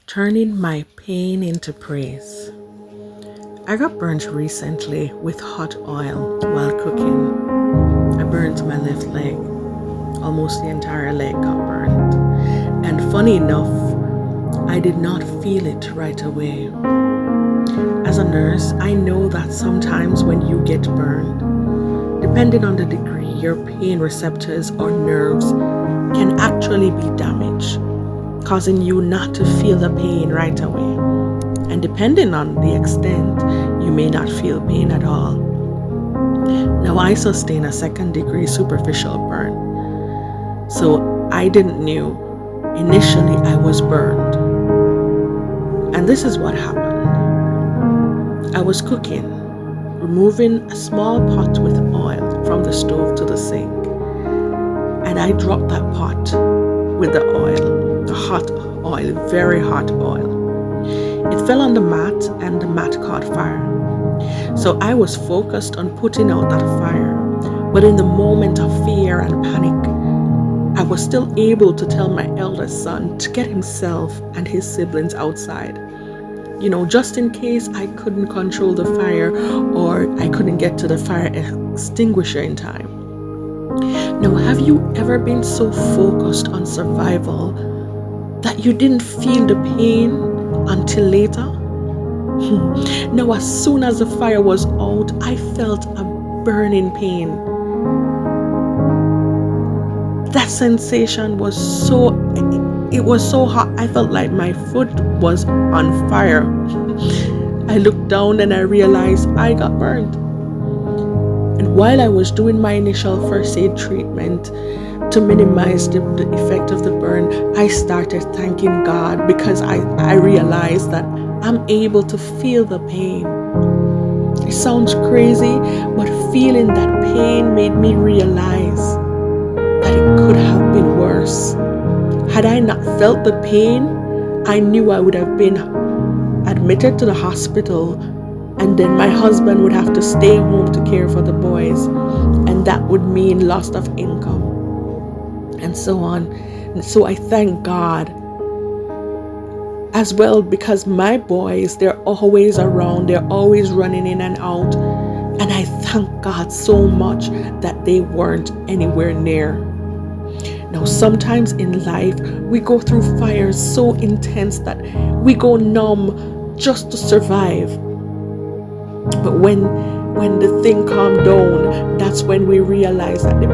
Turning my pain into praise. I got burnt recently with hot oil while cooking. I burnt my left leg. Almost the entire leg got burnt. And funny enough, I did not feel it right away. As a nurse, I know that sometimes when you get burned, depending on the degree, your pain receptors or nerves can actually be damaged, causing you not to feel the pain right away. And depending on the extent, you may not feel pain at all. Now, I sustained a second degree superficial burn, so I didn't know. Initially, I was burned. And this is what happened. I was cooking, removing a small pot with oil from the stove to the sink. And I dropped that pot with the oil, the hot oil, very hot oil. It fell on the mat and the mat caught fire. So I was focused on putting out that fire. But in the moment of fear and panic, I was still able to tell my eldest son to get himself and his siblings outside. Just in case I couldn't control the fire or I couldn't get to the fire extinguisher in time. Now, have you ever been so focused on survival that you didn't feel the pain until later? Now, as soon as the fire was out, I felt a burning pain. That sensation was so hot. I felt like my foot was on fire. I looked down and I realized I got burned. And while I was doing my initial first aid treatment to minimize the effect of the burn, I started thanking God because I realized that I'm able to feel the pain. It sounds crazy, but feeling that pain made me realize that it could have been worse. Had I not felt the pain, I knew I would have been admitted to the hospital, and then my husband would have to stay home to care for the boys, and that would mean loss of income, and so on. And so I thank God as well, because my boys, they're always around, they're always running in and out, and I thank God so much that they weren't anywhere near. Now, sometimes in life, we go through fires so intense that we go numb just to survive. But when the thing calmed down, that's when we realize that the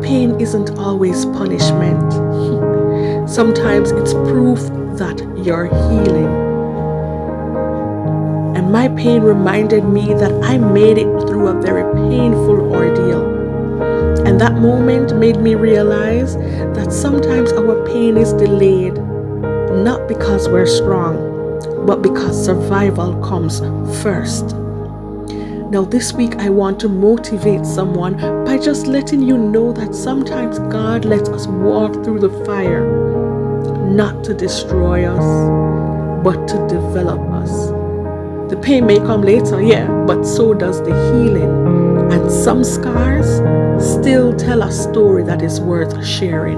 pain isn't always punishment. Sometimes it's proof that you're healing. And my pain reminded me that I made it through a very painful ordeal. And that moment made me realize that sometimes our pain is delayed, not because we're strong, but because survival comes first. Now, this week I want to motivate someone by just letting you know that sometimes God lets us walk through the fire, not to destroy us, but to develop us. The pain may come later, yeah, but so does the healing. And some scars still tell a story that is worth sharing.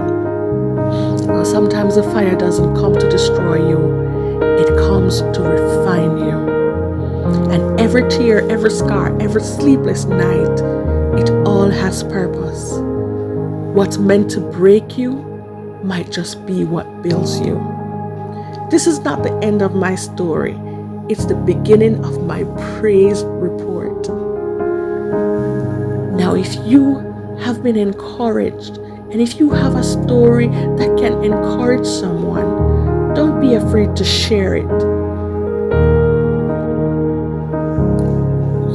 Well, sometimes the fire doesn't come to destroy you, it comes to refine you. And every tear, every scar, every sleepless night, it all has purpose. What's meant to break you might just be what builds you. This is not the end of my story. It's the beginning of my praise report. Now, if you have been encouraged, and if you have a story that can encourage someone, don't be afraid to share it.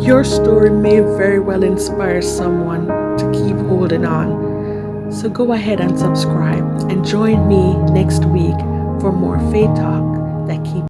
Your story may very well inspire someone to keep holding on. So go ahead and subscribe and join me next week for more Faith Talk that keeps